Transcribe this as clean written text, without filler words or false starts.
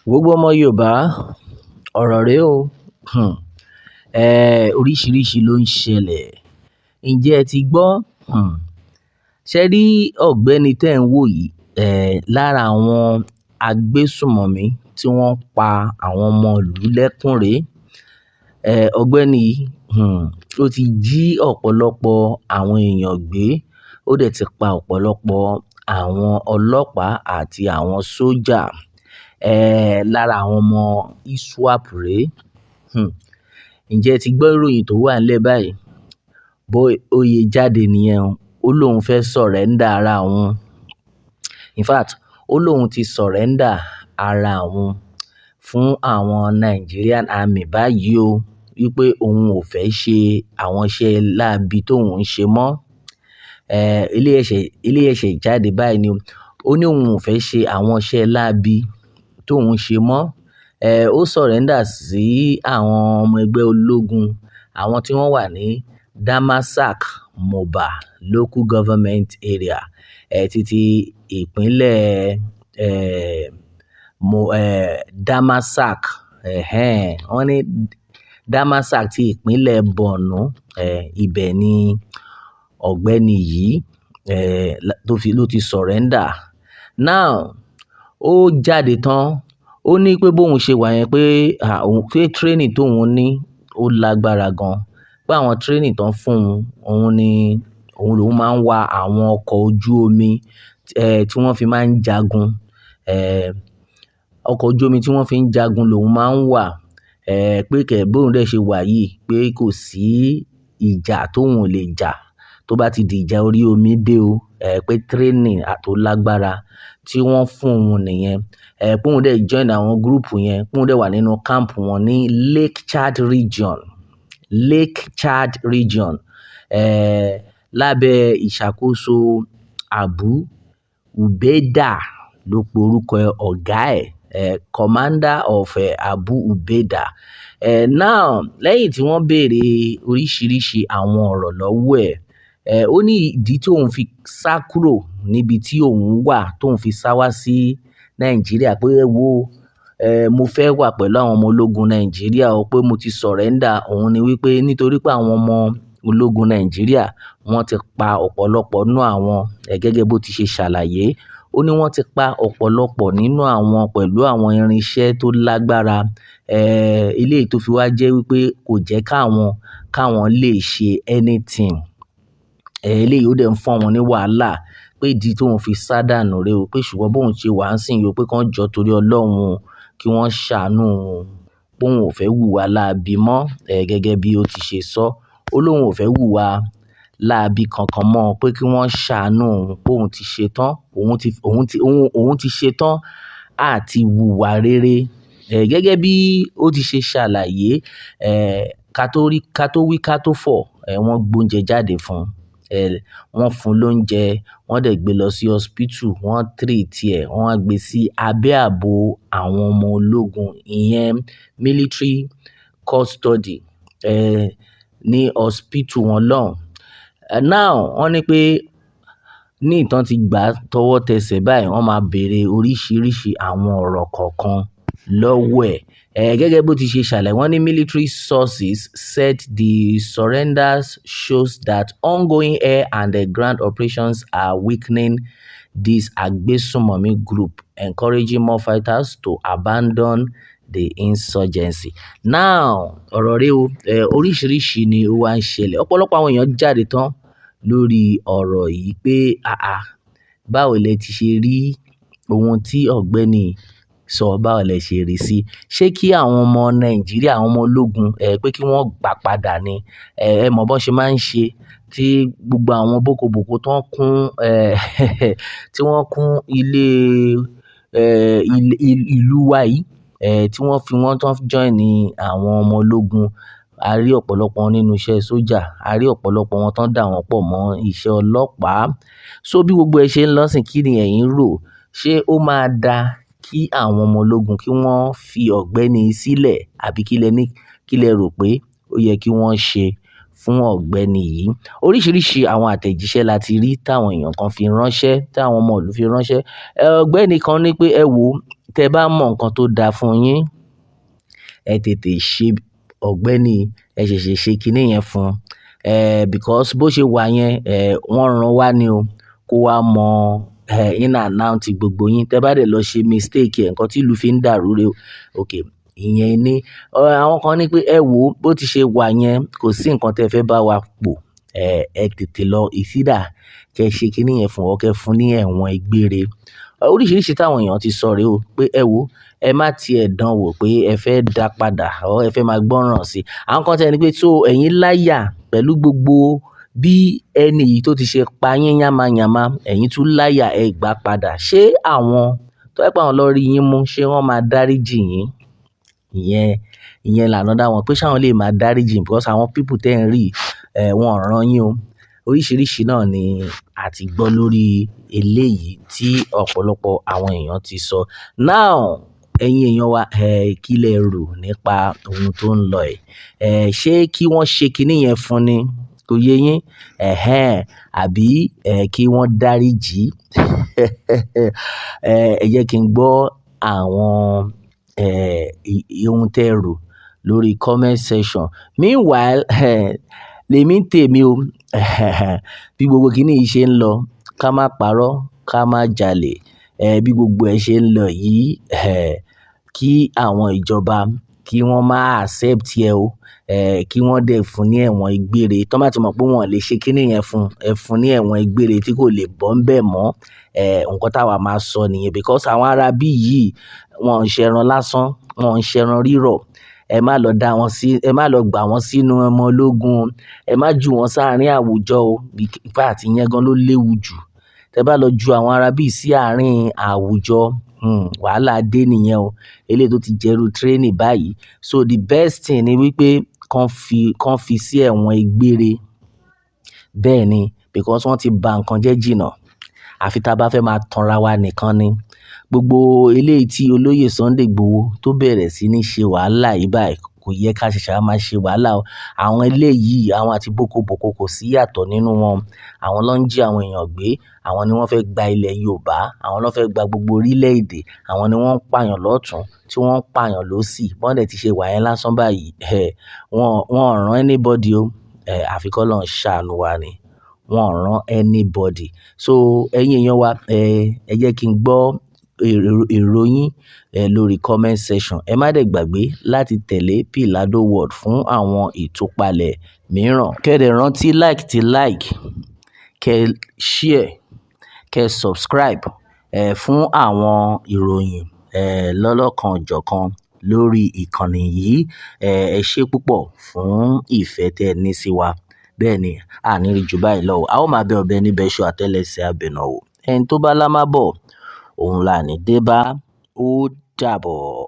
Gbogbo ọmọ Yorùbá, ọ̀rọ̀ rè o. Oríṣiríṣi ló ń ṣẹlẹ̀. Ǹjẹ́ ẹ ti gbọ́? Ṣé rí ọ̀gbẹ́ni tẹ́ ń wò yìí, lára àwọn agbésùmọ̀mí tí wọ́n pa àwọn ọmọ ìlú lẹ́kùn rè. Ọ̀gbẹ́ni yìí, ó ti jí ọ̀pọ̀lọpọ̀ àwọn èèyàn gbé. Ó dẹ̀ ti pa ọ̀pọ̀lọpọ̀ àwọn ọlọ́pàá àti àwọn sójà. Lára àwọn ọmọ ISWAP rè. Ǹjẹ́ ẹ ti gbọ́ ìròyìn tó wà nílẹ̀ báyìí? Bóyé jáde nìyẹn o. Ó lóun fẹ́ surrender ara òun. In fact, ó lóun ti surrender ara òun fún àwọn Nigerian Army báyìí o. Wípé òun ò fẹ́ ṣe àwọn iṣẹ́ láabi tóun ń ṣe mọ́. Eléyìí ẹ̀ṣẹ̀ jáde báyìí ni o. Ó ní òun ò fẹ́ ṣe àwọn iṣẹ́ láabi tóun ń ṣe mọ́. Ó surrender sí àwọn ọmọ ẹgbẹ́ ológun, àwọn tí wọ́n wà ní Damasak Moba Local Government Area, títí ìpínlẹ̀ Damasak. Wọ́n ní Damasak tí ìpínlẹ̀ Borno. Ibẹ̀ ni ọ̀gbẹ́ni yìí, ló ti surrender. Now, ó jáde tán. Ó ní pé bóun ṣe wà yẹn pé, pé training tóun ní ó lágbára gan. Pé àwọn training tán fún òun ni òun lòun máa ń wa àwọn ọkọ̀ ojú omi, tí wọ́n fi máa ń jagun. Ọkọ̀ ojú omi tí wọ́n fi ń jagun lòun máa ń wà. Pé bóun dẹ̀ ṣe wà yìí, pé kò sí ìjà tóun ò lè jà tó bá ti di ìjà orí omi dé o. Pé training tó lágbára tí wọ́n fún òun nìyẹn. Pé òun dẹ̀ join àwọn group yẹn, pé òun dẹ̀ wà nínú camp wọn ní Lake Chad Region. Lake Chad Region. Lábẹ́ ìṣàkóso Abu Ubaidah ló pe orúkọ ọ̀gá ẹ̀. Commander of Abu Ubaidah. Now, lẹ́yìn tí wọ́n béèrè oríṣiríṣi àwọn ọ̀rọ̀ lọ́wọ́ ẹ̀, ó ní ìdí tí òun fi sá kúrò níbi tí òun wà, tóun fi sá wá sí Nàìjíríà. Pé ẹ wo, mo fẹ́ wà pẹ̀lú àwọn ọmọ ológun Nàìjíríà o, pé mo ti surrender. Òun ni wípé nítorí pé àwọn ọmọ ológun Nàìjíríà wọ́n ti pa ọ̀pọ̀lọpọ̀ nínú àwọn, gẹ́gẹ́ bó ti ṣe ṣàlàyé. Ó ní wọ́n ti pa ọ̀pọ̀lọpọ̀ nínú àwọn pẹ̀lú àwọn irinṣẹ́ tó lágbára. Eléyìí tó fi wá jẹ́ wípé kò jẹ́ káwọn lè ṣe anything. Eléyìí ó dẹ̀ ń fún wọn ní wàhálà. Pé ìdí tóun fi sá dànù rè o. Pé ṣùgbọ́n bóun ṣe wà ń sìn yó, pé kán jọ́ torí Ọlọ́run kí wọ́n ṣàánú òun. Pé òun ò fẹ́ hùwà láabi mọ́, gẹ́gẹ́ bí ó ti ṣe sọ. Ó lóun ò fẹ́ hùwà láabi kankan mọ́. Pé kí wọ́n ṣàánú òun. Pé òun ti ṣe tán. Òun ti ṣe tán àti hùwà rere. Gẹ́gẹ́ bí ó ti ṣe ṣàlàyé, ká tó wí ká tó fọ̀, wọ́n gbóúnjẹ jáde fún un. Wọ́n fún un lóúnjẹ, wọ́n dẹ̀ gbé lọ sí hospital, wọ́n treat ẹ̀, wọ́n á gbé sí abẹ́ ààbò àwọn ọmọ ológun, ìyẹn military custody, ní hospital wọn lọ́hùn. Now, wọ́n ní pé ní ìtàn ti gbà tọwọ́ tẹsẹ̀ báyìí, wọ́n máa béèrè oríṣiríṣi àwọn ọ̀rọ̀ kọ̀ọ̀kan lọ́wọ́ ẹ̀. Gẹ́gẹ́ bó ti ṣe ṣàlàyé, wọ́n ní military sources said the surrenders shows that ongoing air and ground operations are weakening this agbésùmọ̀mí group, encouraging more fighters to abandon the insurgency. Now, ọ̀rọ̀ rè o. Oríṣiríṣi ni ó wá ń ṣẹlẹ̀. Ọ̀pọ̀lọpọ̀ àwọn èèyàn jáde tán lórí ọ̀rọ̀ yìí pé, báwo lẹ ti ṣe rí ohun tí ọ̀gbẹ́ni sọ, báwo lẹ ṣe rí sí? Ṣé kí àwọn ọmọ Nàìjíríà, àwọn ọmọ ológun, pé kí wọ́n gbà padà ni? Ẹ mọ̀ bó ṣe máa ń ṣe tí gbogbo àwọn bókobòko tó ń kún, tí wọ́n kún ilé, ìlú wa yìí, tí wọ́n fi wọ́n tán join ní àwọn ọmọ ológun. A rí ọ̀pọ̀lọpọ̀ wọn nínú iṣẹ́ sójà. A rí ọ̀pọ̀lọpọ̀ wọn tán dà wọ́n pọ̀ mọ́ iṣẹ́ ọlọ́pàá. So bí gbogbo ẹ ṣe ń lọ sìn, kí ni ẹ̀yin rò? Ṣé ó máa da kí àwọn ọmọ ológun kí wọ́n fi ọ̀gbẹ́ni sílẹ̀? Àbí kí lẹ rò pé ó yẹ kí wọ́n ṣe fún ọ̀gbẹ́ni yìí? Oríṣiríṣi àwọn àtẹ̀jíṣẹ́ la ti rí táwọn èèyàn kan fi ránṣẹ́, táwọn ọmọ ìlú fi ránṣẹ́. Ọ̀gbẹ́ni kan ní pé ẹ wo, tẹ́ bá mọ nǹkan tó dáa fún yín, ẹ tètè ṣe ọ̀gbẹ́ni, ẹ ṣẹ̀ṣẹ̀ ṣe kiní yẹn fún. Because bó ṣe wà yẹn, wọ́n rán wá ni o, kó wá mọ in and out gbogbo yín. Tẹ́ bá dẹ̀ lọ ṣe mistake ẹ̀, nǹkan tí ìlú fi ń dàrú rè o. Okay, ìyẹn ni. Àwọn kan ní pé ẹ wò ó, bó ti ṣe wà yẹn, kò sí nǹkan tẹ́ fẹ́ bá wa pò. Ẹ tètè lọ ìsídà kẹ́ ṣe kiní yẹn fún ọ, kẹ́ fún ní ẹ̀wọ̀n egbére. Oríṣiríṣi táwọn èèyàn ti sọ rè o pé ẹ wò ó, ẹ má ti ẹ̀ dán wò pé ẹ fẹ́ dá padà or ẹ fẹ́ máa gbọ́ràn sí. Àwọn kan tẹ́ ní pé so ẹ̀yin láyà pẹ̀lú gbogbo bí ẹni yìí tó ti ṣe pa yín yánmayànma, ẹ̀yin tún láyà ẹ gbà padà. Ṣé àwọn tó jẹ́ pé àwọn lọ rí yín mú, ṣé wọ́n máa dáríjì yín? Ìyẹn là another one pé ṣé àwọn lè máa dáríjì yín because àwọn people tẹ́ ń rí, wọn ò rán yín o. Oríṣiríṣi náà ni a ti gbọ́ lórí eléyìí tí ọ̀pọ̀lọpọ̀ àwọn èèyàn ti sọ. Now, ẹ̀yin èèyàn wa, kí lẹ rò nípa ohun tó ń lọ yìí? Ṣé kí wọ́n ṣe kiní yẹn fún ni? Kò yé yín? Àbí kí wọ́n dáríjì? Ẹ jẹ́ kí n gbọ́ àwọn ohun tẹ́ rò lórí comment section. Meanwhile, lèmi ń tèmi o. Bí gbogbo kiní yìí ṣe ń lọ, ká má parọ́, ká má jalè. Bí gbogbo ẹ ṣe ń lọ yìí, kí àwọn ìjọba kí wọ́n má accept ẹ o. Kí wọ́n dẹ̀ fún ní ẹ̀wọ̀n egbére. Tọ́ bá ti mọ̀ pé wọn ò lè ṣe kiní yẹn fún, ẹ fún ní ẹ̀wọ̀n egbére tí kò lè bọ́ ń bẹ̀ mọ́. Nǹkan táwa máa sọ nìyẹn because àwọn ará bí yìí, wọn ń ṣẹran lásán, wọn ń ṣẹran rírọ̀. Ẹ má lọ gbà wọ́n sínú ọmọ ológun. Ẹ má ju wọn sáàrín àwùjọ o. In fact, ìyẹn gan ló léwu jù. Tẹ́ bá lọ ju àwọn ará bí sí àárín àwùjọ, wàhálà dé nìyẹn o. Eléyìí tó ti jẹ́rú training báyìí. So the best thing ni wípé kán fi sí ẹ̀wọ̀n egbére. Bẹ́ẹ̀ ni, because wọ́n ti ba nǹkan jẹ́ jìnnà. Àfi tá bá fẹ́ máa tanra wa nìkan ni. Gbogbo eléyìí tí olóyè Sunday Igboho tó bẹ̀rẹ̀ sí ní ṣe wàhálà yìí báyìí, kò yẹ ká ṣẹ̀ṣẹ̀ máa ṣe wàhálà o. Àwọn eléyìí, àwọn àti Boko Boko kò sí yàtọ̀ nínú wọn. Àwọn ló ń jí àwọn èèyàn gbé. Àwọn ni wọ́n fẹ́ gba ilẹ̀ Yorùbá. Àwọn ló fẹ́ gba gbogbo orílẹ̀-èdè. Àwọn ni wọ́n ń pààyàn lọ́tùn, tí wọ́n ń pààyàn lósì. Bọ́n dẹ̀ ti ṣe wà yẹn lásán báyìí. Wọn ò rán anybody o. Àfi k'Ọlọ́run ṣàánú wa ni. Wọn ò rán anybody. So ẹ̀yin èèyàn wa, ẹ jẹ́ kí n gbọ́ èrò yín lórí comment section. Ẹ má dẹ̀ gbàgbé láti tẹ̀lé Pilado World fún àwọn ìtúpalẹ̀ mìíràn. Kẹ́ dẹ̀ rántí like, kẹ́ share, kẹ́ subscribe fún àwọn ìròyìn lọ́lọ́kan-ò-jọ̀kan lórí ìkànnì yìí. Ẹ ṣé púpọ̀ fún ìfẹ́ tẹ́ ẹ ní sí wa. Bẹ́ẹ̀ ni, a ní rí jù báyìí lọ o. A ó máa bẹ ọ̀bẹ níbẹ̀ ṣọ́ àtẹ́lẹsẹ̀ abẹ̀nà o. Ẹni tó bá lámábọ̀, òun là ní dé bá. Ó dàbọ̀.